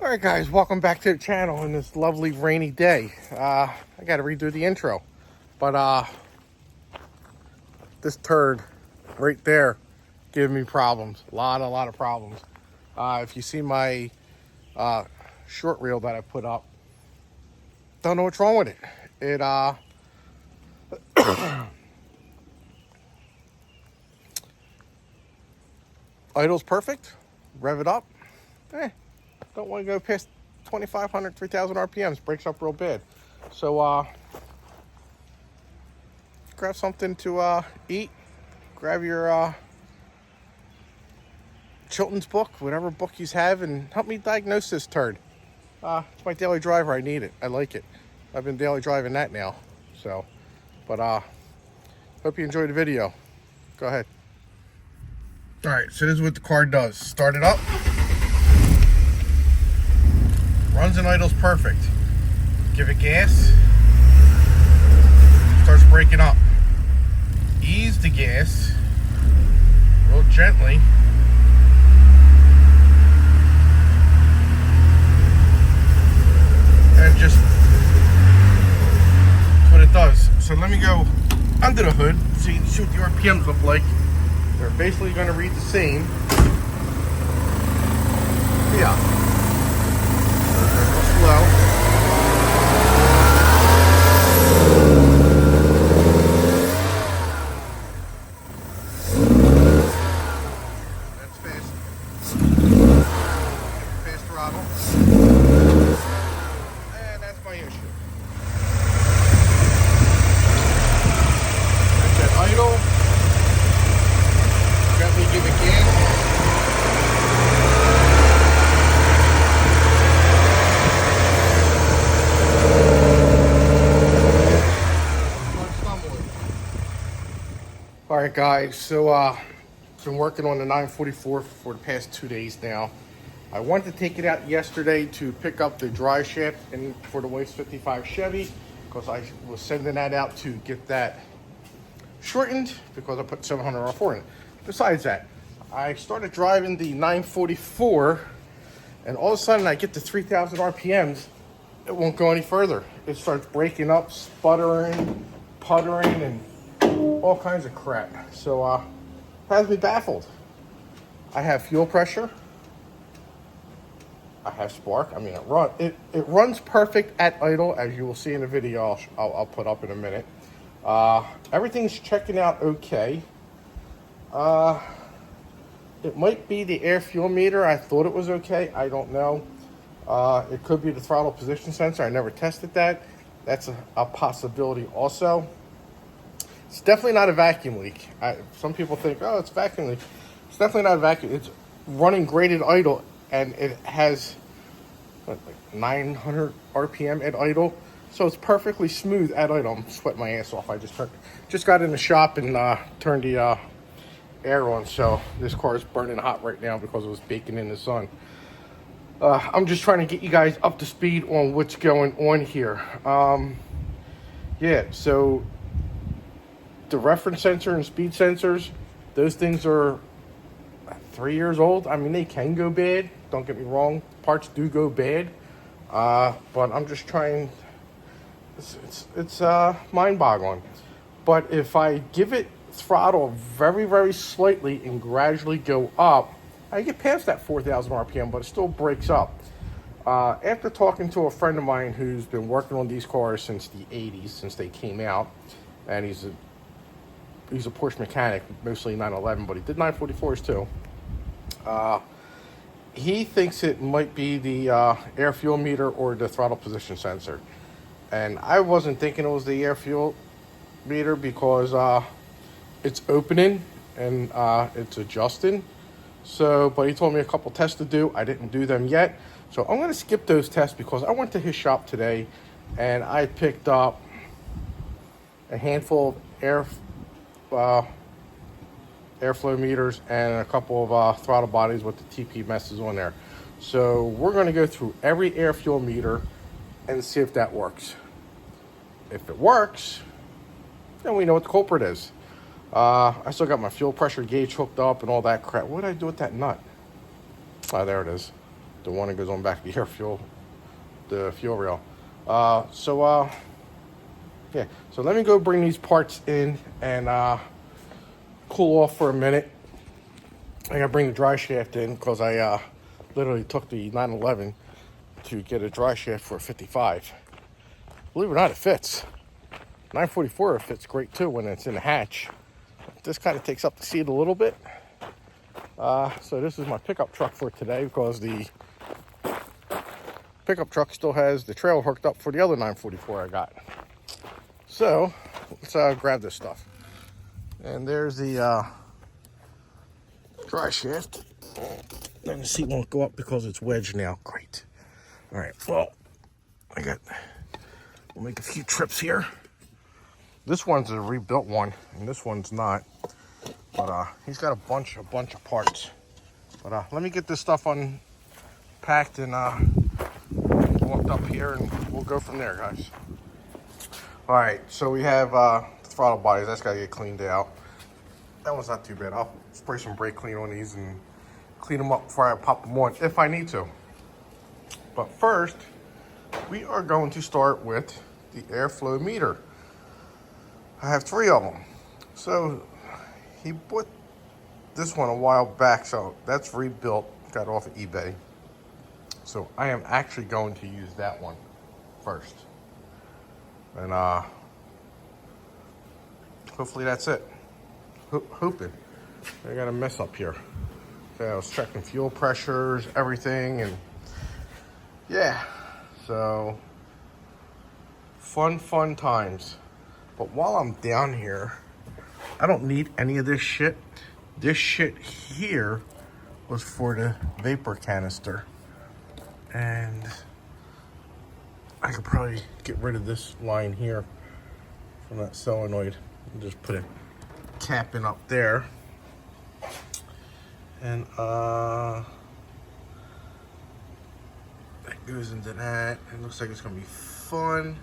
Alright guys, welcome back to the channel on this lovely rainy day. I gotta redo the intro. But this turd right there giving me problems. A lot of problems. If you see my short reel that I put up, don't know what's wrong with it. It idle's perfect. Rev it up. Don't want to go past 2,500, 3,000 RPMs. Breaks up real bad. So grab something to eat. Grab your Chilton's book, whatever book you have, and help me diagnose this turd. It's my daily driver. I need it. I like it. I've been daily driving that now. So, but hope you enjoyed the video. Go ahead. All right, so this is what the car does. Start it up. Runs and idles perfect. Give it gas. Starts breaking up. Ease the gas real gently. And just what it does. So let me go under the hood so you can see what the RPMs look like. They're basically going to read the same. Yeah. Slow. That's fast. Fast throttle. And that's my issue. That's that idle. Gently give it gas. Alright guys, so I've been working on the 944 for the past 2 days now. I wanted to take it out yesterday to pick up the dry shaft and for the Waste 55 Chevy, because I was sending that out to get that shortened because I put 700 R4 in it. Besides that, I started driving the 944 and all of a sudden I get to 3,000 RPMs. It won't go any further. It starts breaking up, sputtering, puttering, and all kinds of crap. So has me baffled. I have fuel pressure. I have spark. I mean, it runs perfect at idle, as you will see in the video I'll put up in a minute. Everything's checking out okay. It might be the air fuel meter. I thought it was okay. I don't know. It could be the throttle position sensor. I never tested that. That's a possibility also. It's definitely not a vacuum leak. Some people think, oh, it's vacuum leak. It's definitely not a vacuum. It's running great at idle, and it has like 900 RPM at idle, so it's perfectly smooth at idle. I'm sweating my ass off. I just got in the shop and turned the air on, so this car is burning hot right now because it was baking in the sun. I'm just trying to get you guys up to speed on what's going on here. Yeah, so the reference sensor and speed sensors, those things are 3 years old. I mean, they can go bad. Don't get me wrong. Parts do go bad. But I'm just trying. It's mind-boggling. But if I give it throttle very, very slightly and gradually go up, I get past that 4,000 RPM, but it still breaks up. After talking to a friend of mine who's been working on these cars since the 80s, since they came out, and he's a Porsche mechanic, mostly 911, but he did 944s too. He thinks it might be the air fuel meter or the throttle position sensor. And I wasn't thinking it was the air fuel meter because it's opening and it's adjusting. So, but he told me a couple tests to do. I didn't do them yet. So I'm going to skip those tests because I went to his shop today and I picked up a handful of airflow meters and a couple of throttle bodies with the TP messes on there. So we're going to go through every air fuel meter and see if that works. If it works, then we know what the culprit is. I still got my fuel pressure gauge hooked up and all that crap. What did I do with that nut? Oh, there it is. the one that goes on back of the air fuel, the fuel rail. Yeah, so let me go bring these parts in and cool off for a minute. I gotta bring the dry shaft in because I literally took the 911 to get a dry shaft for a 55. Believe it or not, it fits. 944 it fits great too when it's in the hatch. This kind of takes up the seat a little bit. So this is my pickup truck for today because the pickup truck still has the trailer hooked up for the other 944 I got. So let's grab this stuff. And there's the dry shaft. And the seat won't go up because it's wedged now. Great. All right, well, we'll make a few trips here. This one's a rebuilt one, and this one's not. But he's got a bunch of parts. But let me get this stuff unpacked and walked up here, and we'll go from there, guys. All right, so we have the throttle bodies. That's got to get cleaned out. That one's not too bad. I'll spray some brake clean on these and clean them up before I pop them on if I need to. But first, we are going to start with the airflow meter. I have 3 of them. So he bought this one a while back, so that's rebuilt, got off of eBay. So I am actually going to use that one first. And hopefully that's it. Hoping. I got a mess up here. Okay, I was checking fuel pressures, everything, and yeah. So fun times. But while I'm down here, I don't need any of this shit. This shit here was for the vapor canister. And I could probably get rid of this line here from that solenoid and just put a cap in up there. And that goes into that. It looks like it's gonna be fun.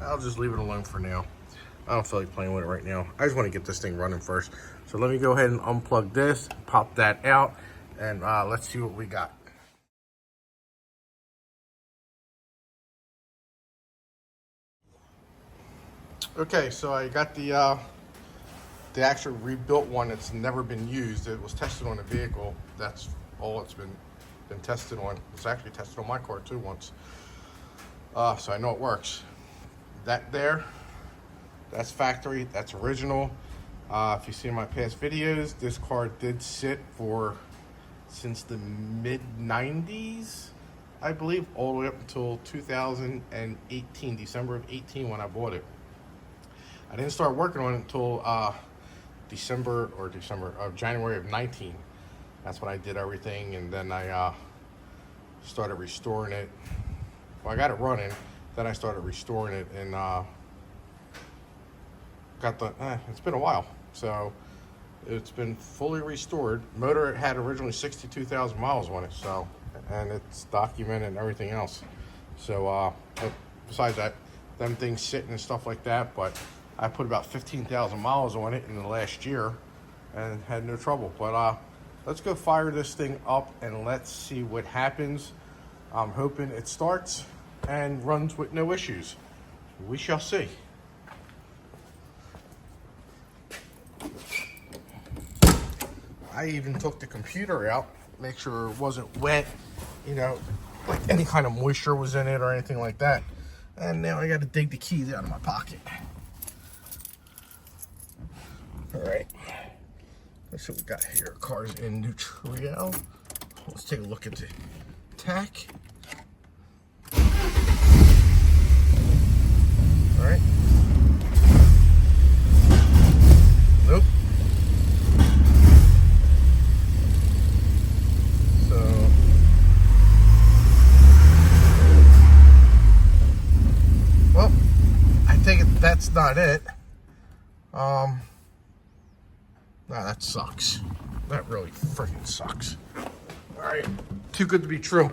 I'll just leave it alone for now. I don't feel like playing with it right now. I just want to get this thing running first. So let me go ahead and unplug this, pop that out, and let's see what we got. Okay, so I got the actual rebuilt one that's never been used. It was tested on a vehicle. That's all it's been tested on. It's actually tested on my car too once. So I know it works. That there, that's factory, that's original. If you see in my past videos, this car did sit since the mid-90s, I believe, all the way up until 2018, December of 18 when I bought it. I didn't start working on it until January of 19. That's when I did everything, and then I started restoring it. Well, I got it running, then I started restoring it, and it's been a while. So it's been fully restored. Motor had originally 62,000 miles on it, so, and it's documented and everything else. So besides that, them things sitting and stuff like that, but I put about 15,000 miles on it in the last year and had no trouble. But let's go fire this thing up and let's see what happens. I'm hoping it starts and runs with no issues. We shall see. I even took the computer out, make sure it wasn't wet, you know, like any kind of moisture was in it or anything like that. And now I got to dig the keys out of my pocket. All right, let's see what we got here. Car's in neutral. Let's take a look at the tach. All right. Nope. So, well, I think that's not it. Nah, that sucks. That really freaking sucks. All right, too good to be true.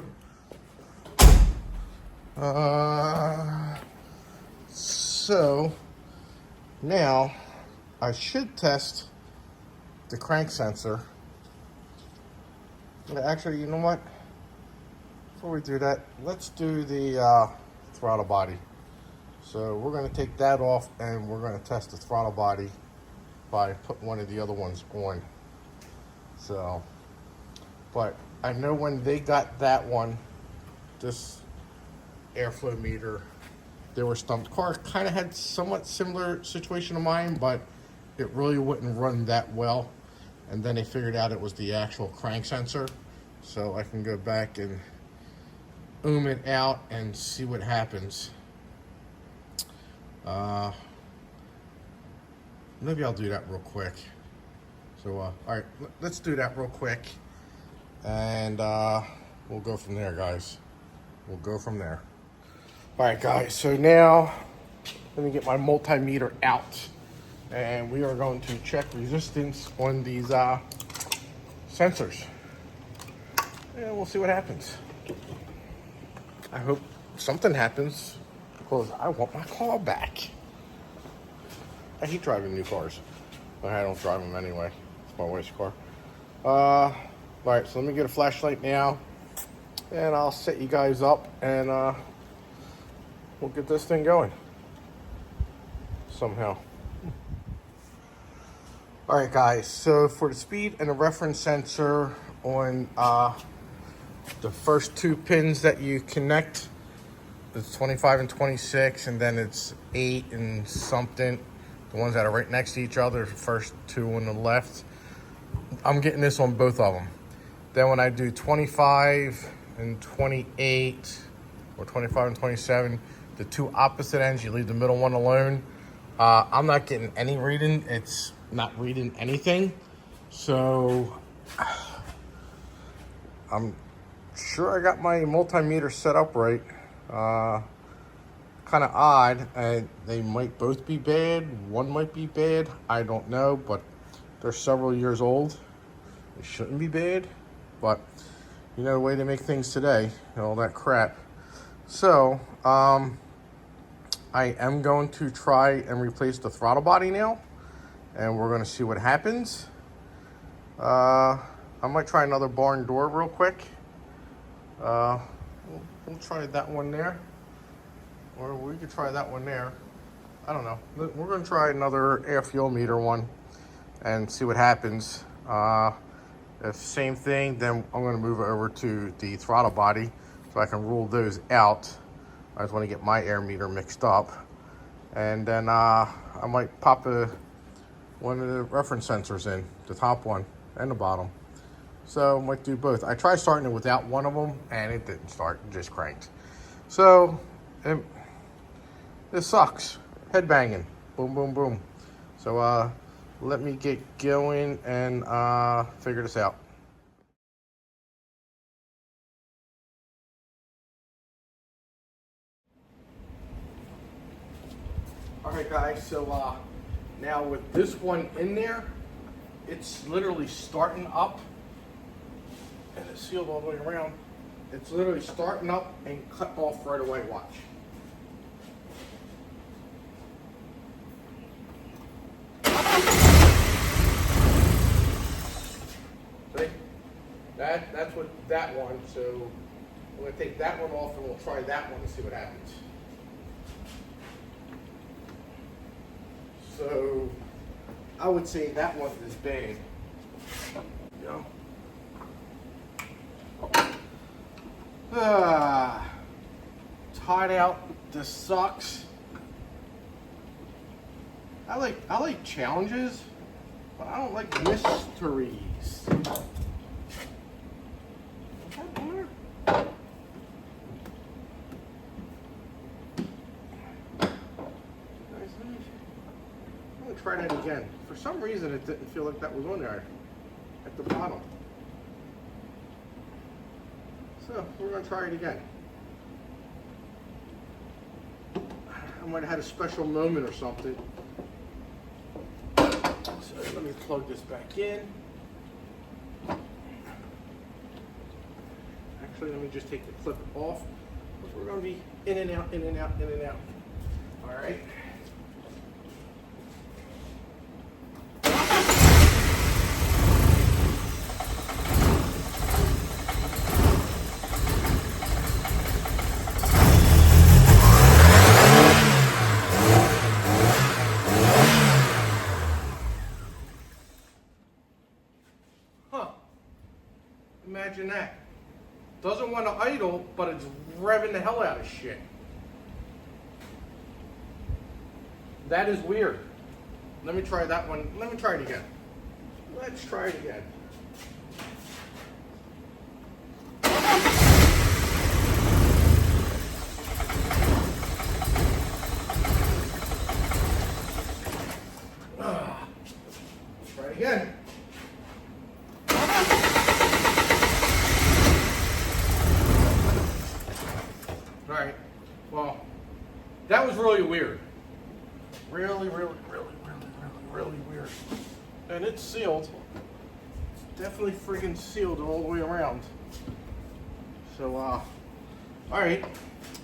So now I should test the crank sensor Actually, you know what? Before we do that, let's do the throttle body. So we're going to take that off and we're going to test the throttle body by putting one of the other ones on. So, but I know when they got that one, this airflow meter, they were stumped. Car kind of had somewhat similar situation to mine, but it really wouldn't run that well. And then they figured out it was the actual crank sensor. So I can go back and it out and see what happens. Maybe I'll do that real quick. So, all right, let's do that real quick. And we'll go from there, guys. We'll go from there. All right, guys, so now let me get my multimeter out. And we are going to check resistance on these sensors. And we'll see what happens. I hope something happens because I want my car back. I hate driving new cars. But I don't drive them anyway. It's my wife's car. All right, so let me get a flashlight now. And I'll set you guys up and we'll get this thing going. Somehow. All right, guys, so for the speed and the reference sensor on the first two pins that you connect, it's 25 and 26, and then it's 8 and something. The ones that are right next to each other, the first two on the left. I'm getting this on both of them. Then when I do 25 and 28, or 25 and 27, the two opposite ends, you leave the middle one alone. I'm not getting any reading. It's not reading anything. So I'm sure I got my multimeter set up right. Kind of odd. They might both be bad. One might be bad. I don't know, but they're several years old. They shouldn't be bad, but you know the way they make things today and all that crap. So I am going to try and replace the throttle body now, and we're going to see what happens. I might try another barn door real quick. We'll try that one there, or we could try that one there. I don't know. We're going to try another air fuel meter one and see what happens. If same thing, then I'm going to move over to the throttle body so I can rule those out. I just want to get my air meter mixed up, and then I might pop one of the reference sensors in, the top one and the bottom. So I might do both. I tried starting it without one of them, and it didn't start. It just cranked. So this sucks. Head banging. Boom, boom, boom. So let me get going and figure this out. All right, guys. So now with this one in there, it's literally starting up, and it's sealed all the way around. It's literally starting up and cut off right away. Watch. See? That's what that one. So I'm gonna take that one off and we'll try that one and see what happens. So I would say that one is bad. You know? Tied out. This sucks. I like challenges, but I don't like mysteries. Try that again. For some reason it didn't feel like that was on there at the bottom. So we're going to try it again. I might have had a special moment or something. So let me plug this back in. Actually, let me just take the clip off, because we're going to be in and out, in and out, in and out. All right. Imagine that. Doesn't want to idle, but it's revving the hell out of shit. That is weird. Let me try that one. Let me try it again. Let's try it again. Try it again. All right. Well, that was really weird. Really weird. And it's sealed. Definitely friggin' sealed all the way around. So, all right.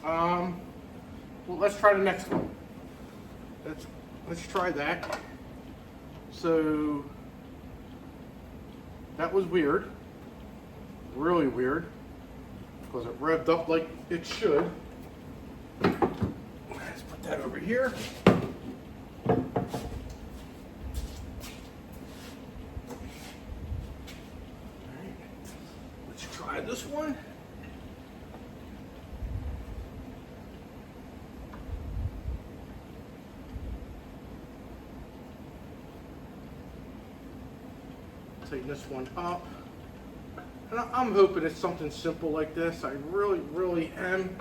Well, let's try the next one. Let's try that. So, that was weird. Really weird. Because it revved up like it should. Let's put that over here. Try this one. Take this one up. And I'm hoping it's something simple like this. I really am.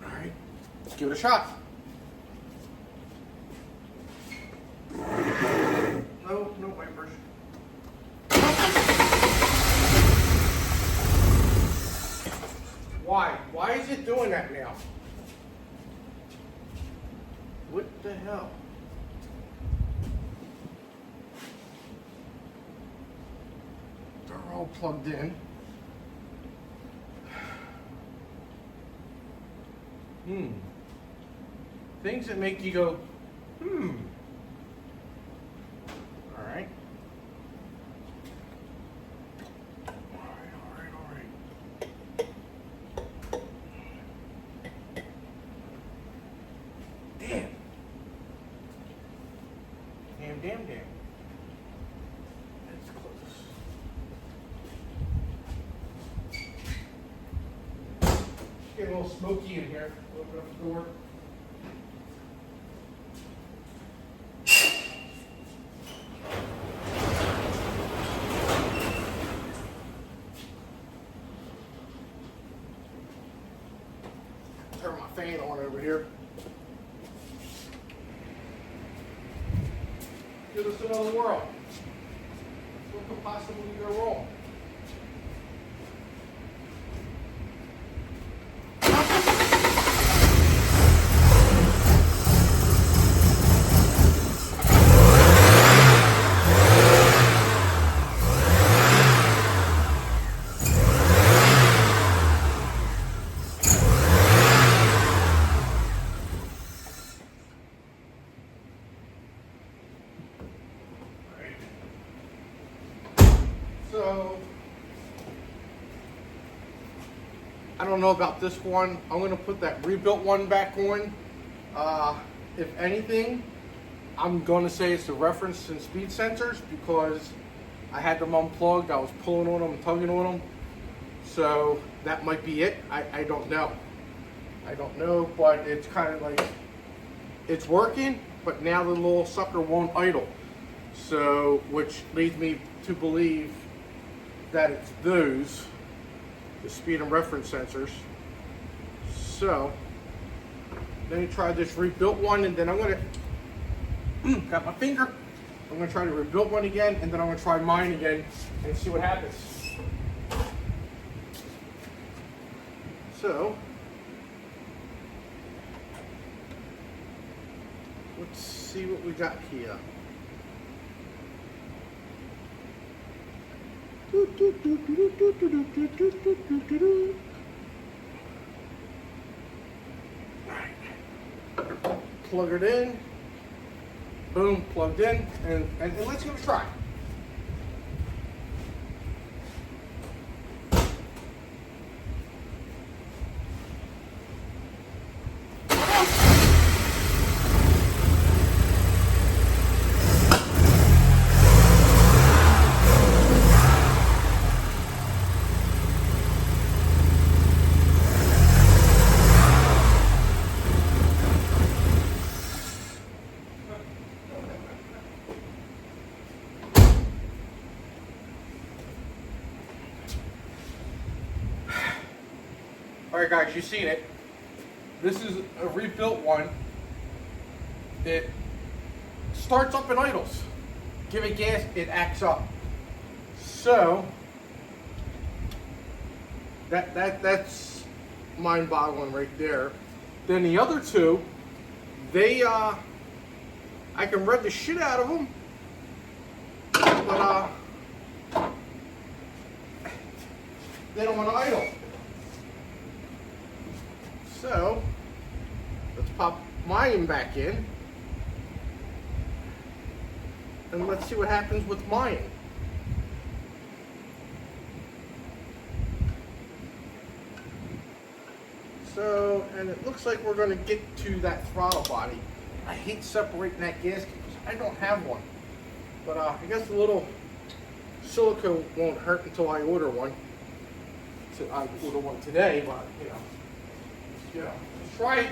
All right, let's give it a shot. No wipers. Why? Why is it doing that now? What the hell? They're all plugged in. Things that make you go, All right. Damn. That's close. Getting a little smoky in here. Open up the door. Turn my fan on over here. Give us another whirl. What could possibly go wrong? So, I don't know about this one. I'm going to put that rebuilt one back on. If anything, I'm going to say it's the reference and speed sensors because I had them unplugged. I was pulling on them, tugging on them. So that might be it. I don't know. I don't know, but it's kind of like, it's working, but now the little sucker won't idle. So, which leads me to believe that it's those, the speed and reference sensors. So, let me try this rebuilt one, and then I'm gonna, got my finger, I'm gonna try to rebuild one again, and then I'm gonna try mine again, and see what happens. So, let's see what we got here. Plug it in. Boom, plugged in, and let's give it a try. Alright guys, you've seen it. This is a rebuilt one. It starts up and idles. Give it gas, it acts up. So that's mind-boggling right there. Then the other two, they I can rev the shit out of them, but they don't want to idle. So let's pop mine back in and let's see what happens with mine. So, and it looks like we're going to get to that throttle body. I hate separating that gasket because I don't have one. But I guess the little silicone won't hurt until I order one. So I order one today, but let's try it.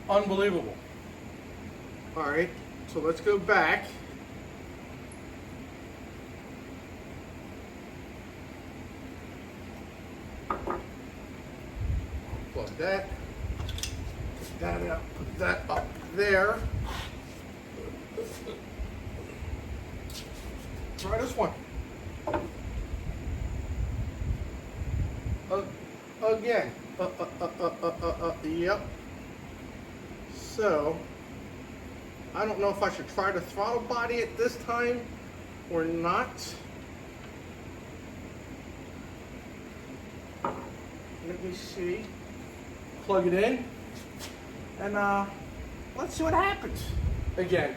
Unbelievable. All right, so let's go back. Plug that. Put that out. Put that up there. Try this one. Again. Yep. So, I don't know if I should try the throttle body at this time or not. Let me see. Plug it in. And let's see what happens. Again.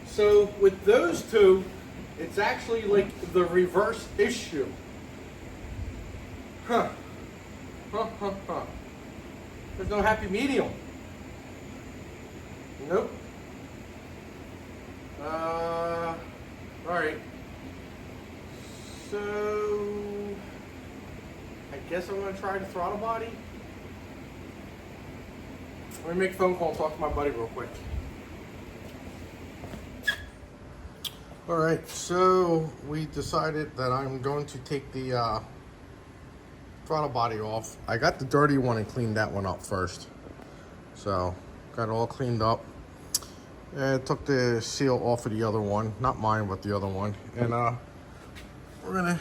So with those two, it's actually like the reverse issue. Huh. There's no happy medium. Nope. Alright. So I guess I'm gonna try the throttle body. Let me make a phone call and talk to my buddy real quick. Alright, so we decided that I'm going to take the throttle body off. I got the dirty one and cleaned that one up first. So, got it all cleaned up. And took the seal off of the other one. Not mine, but the other one. And we're going to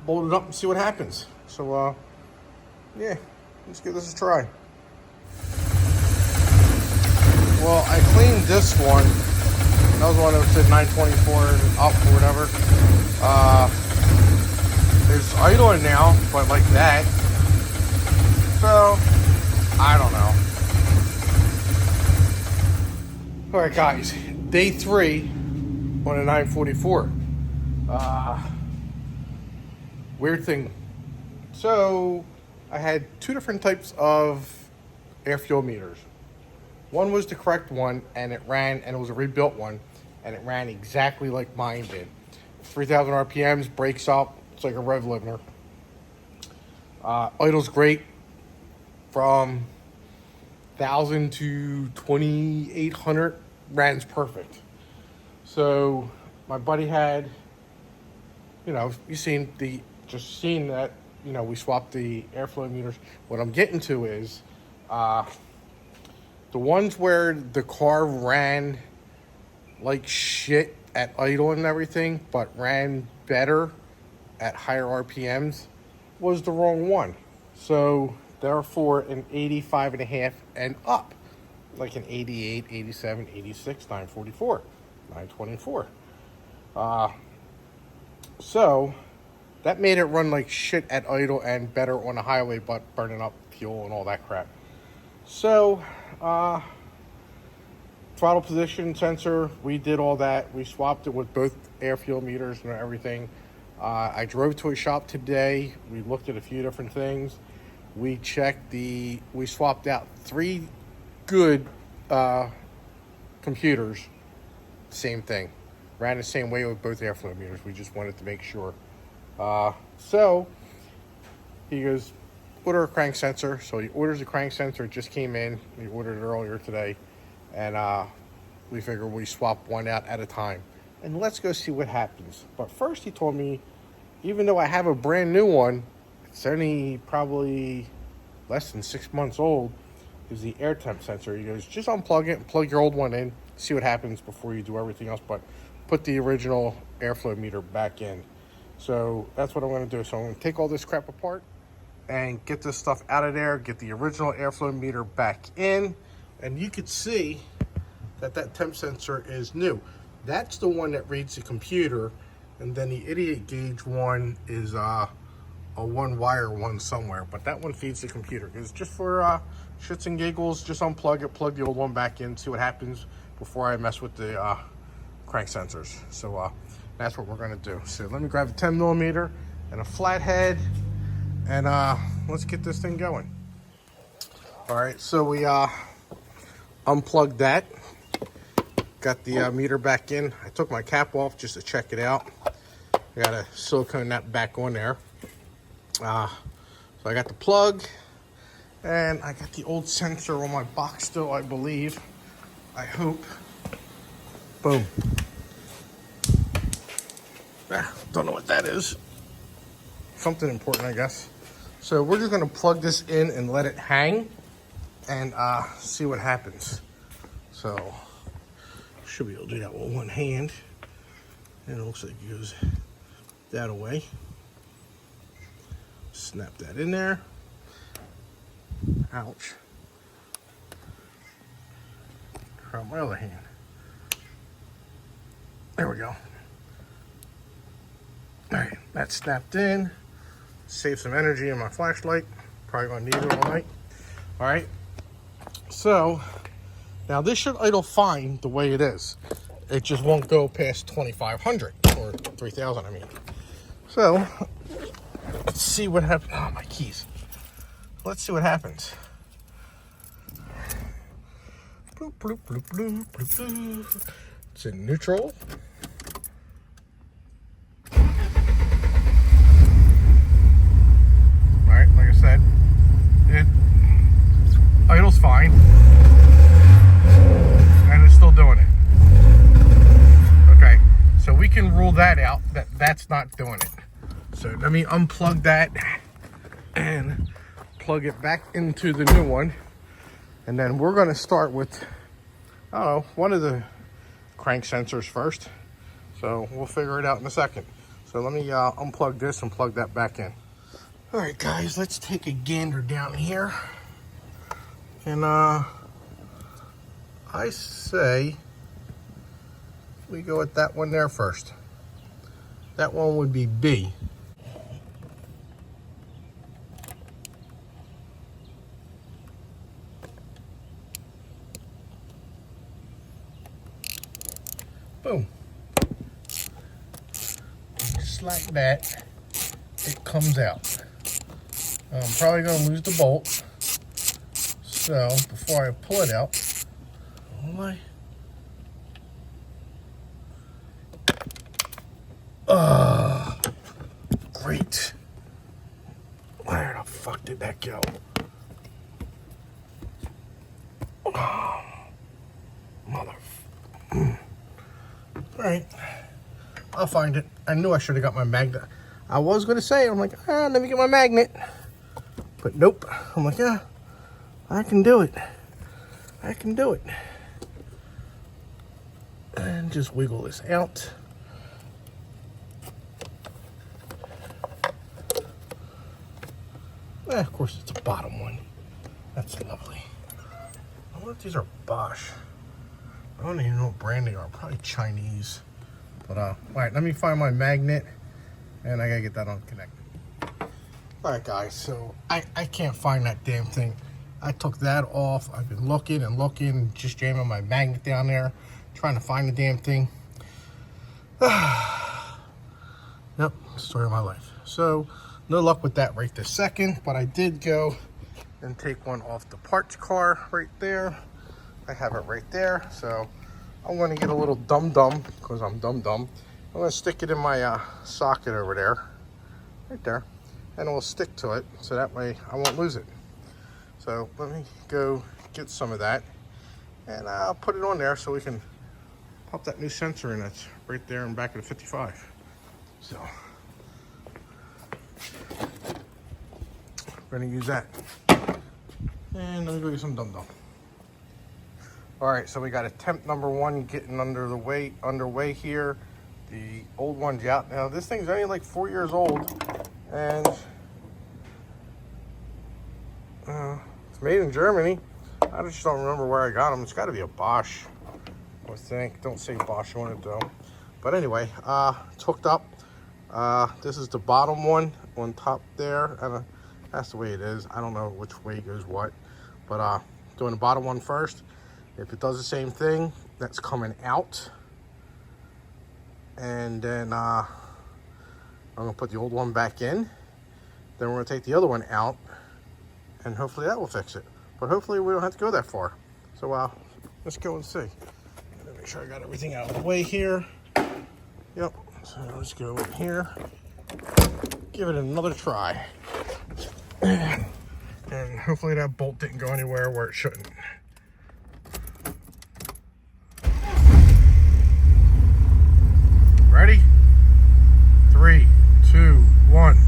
bolt it up and see what happens. So, yeah, let's give this a try. Well, I cleaned this one. That was the one that said 924 up or whatever. It's idling now, but like that. So, I don't know. Alright guys, day 3 on a 944. Weird thing. So, I had 2 different types of air fuel meters. One was the correct one, and it ran, and it was a rebuilt one, and it ran exactly like mine did. 3,000 RPMs, brakes up, it's like a rev limiter. Idle's great from 1,000 to 2,800, ran's perfect. So my buddy had, just seen that, we swapped the airflow meters. What I'm getting to is, The ones where the car ran like shit at idle and everything, but ran better at higher RPMs, was the wrong one. So therefore an 85 and a half and up, like an 88, 87, 86, 944, 924. So that made it run like shit at idle and better on the highway, but burning up fuel and all that crap. So throttle position sensor, we did all that. We swapped it with both air fuel meters and everything. I drove to a shop today. We looked at a few different things. We swapped out 3 good computers. Same thing. Ran the same way with both airflow meters. We just wanted to make sure. So he goes, order a crank sensor. So he orders a crank sensor. It just came in. He ordered it earlier today. And we figured we swap one out at a time. And let's go see what happens. But first he told me, even though I have a brand new one, it's only probably less than 6 months old, is the air temp sensor. He goes, just unplug it and plug your old one in, see what happens before you do everything else, but put the original airflow meter back in. So that's what I'm going to do. So I'm going to take all this crap apart and get this stuff out of there, get the original airflow meter back in, and you could see that that temp sensor is new. That's the one that reads the computer, and then the idiot gauge one is a one wire one somewhere, but that one feeds the computer. It's just for shits and giggles. Just unplug it, plug the old one back in, see what happens before I mess with the crank sensors. So that's what we're gonna do. So let me grab a 10 millimeter and a flathead, and let's get this thing going. All right, so we unplugged that, got the meter back in. I took my cap off just to check it out. I got a silicone nut back on there. So I got the plug, and I got the old sensor on my box still, I believe. I hope. Boom. Don't know what that is. Something important, I guess. So we're just gonna plug this in and let it hang and see what happens. So should be able to do that with one hand. And it looks like it goes that away. Snap that in there. Ouch. Try my other hand. There we go. All right, that's snapped in. Save some energy in my flashlight. Probably gonna need it all night. All right. So now this should idle fine the way it is. It just won't go past 2,500 or 3,000. I mean. So let's see what happens. Oh, my keys. Let's see what happens. Bloop, bloop, bloop, bloop, bloop, bloop. It's in neutral. All right, like I said, it idles fine, and it's still doing it. Okay, so we can rule that out, that that's not doing it. So let me unplug that and plug it back into the new one. And then we're going to start with, I don't know, one of the crank sensors first. So we'll figure it out in a second. So let me unplug this and plug that back in. All right, guys, let's take a gander down here. And I say we go with that one there first. That one would be B. Boom. Just like that, it comes out. I'm probably going to lose the bolt. So before I pull it out, oh my. Great. Where the fuck did that go? Oh, mother. All right, I'll find it. I knew I should have got my magnet. I was gonna say, I'm like, let me get my magnet, but nope. I'm like, yeah, I can do it. I can do it. And just wiggle this out. Of course, it's a bottom one. That's lovely. I wonder if these are Bosch. I don't even know what brand they are. Probably Chinese. But, all right, let me find my magnet. And I gotta get that unconnected. All right, guys, so I can't find that damn thing. I took that off. I've been looking and looking, just jamming my magnet down there, trying to find the damn thing. Yep, story of my life. So, no luck with that right this second, but I did go and take one off the parts car right there. I have it right there, so I'm going to get a little dum-dum, because I'm dum-dum. I'm going to stick it in my socket over there, right there, and it will stick to it, so that way I won't lose it. So let me go get some of that, and I'll put it on there so we can pop that new sensor in that's right there in the back of the 55. So we're going to use that. And let me go get some dum-dum. All right, so we got attempt number 1 getting underway here. The old one's out now. This thing's only like 4 years old, and it's made in Germany. I just don't remember where I got them. It's got to be a Bosch, I think. Don't say Bosch on it though. But anyway, it's hooked up. This is the bottom one on top there, and that's the way it is. I don't know which way goes what, but doing the bottom one first. If it does the same thing, that's coming out. And then I'm gonna put the old one back in. Then we're gonna take the other one out, and hopefully that will fix it. But hopefully we don't have to go that far. So let's go and see. Let me make sure I got everything out of the way here. Yep, so let's go in here. Give it another try. And hopefully that bolt didn't go anywhere where it shouldn't. Ready? 3, 2, 1.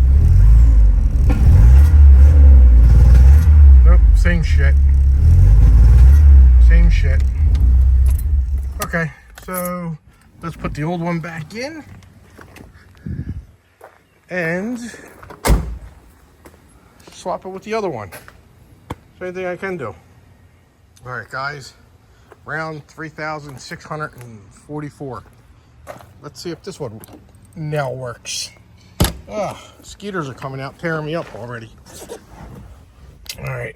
Nope, same shit. Same shit. Okay, so let's put the old one back in. And swap it with the other one. Same thing I can do. All right, guys. Round 3,644. Let's see if this one now works. Skeeters are coming out, tearing me up already. All right.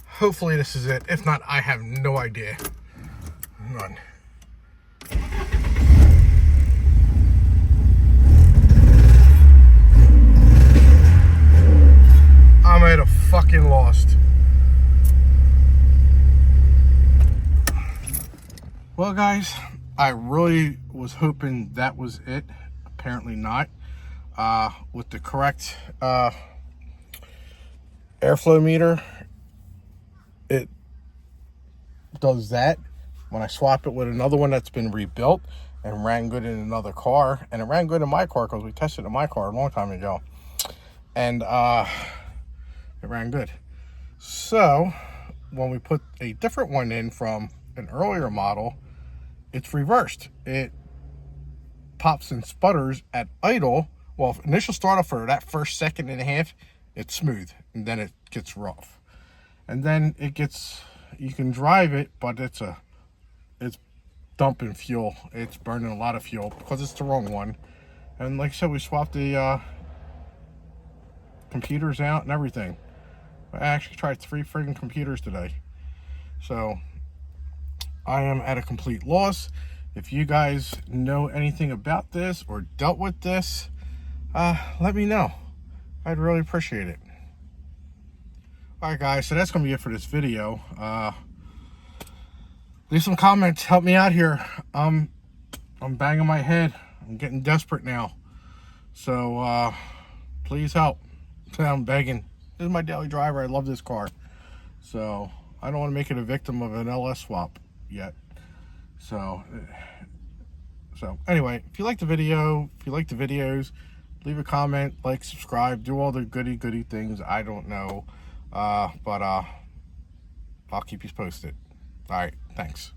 Hopefully this is it. If not, I have no idea. None. I'm at a fucking lost. Well, guys, I really was hoping that was it. Apparently not. With the correct airflow meter, it does that. When I swap it with another one that's been rebuilt and ran good in another car, and it ran good in my car because we tested it in my car a long time ago, and it ran good. So when we put a different one in from an earlier model, it's reversed. It pops and sputters at idle. Well, initial startup for that first second and a half, it's smooth, and then it gets rough, and then it gets, you can drive it, but it's dumping fuel. It's burning a lot of fuel because it's the wrong one. And like I said, we swapped the computers out and everything. I actually tried 3 friggin' computers today. So I am at a complete loss. If you guys know anything about this or dealt with this, let me know. I'd really appreciate it. Alright, guys, so that's going to be it for this video. Leave some comments. Help me out here. I'm banging my head. I'm getting desperate now. So, please help. I'm begging. This is my daily driver. I love this car. So, I don't want to make it a victim of an LS swap yet. So anyway, if you like the video, if you like the videos, leave a comment, like, subscribe, do all the goody things. I don't know. But I'll keep you posted. All right, thanks.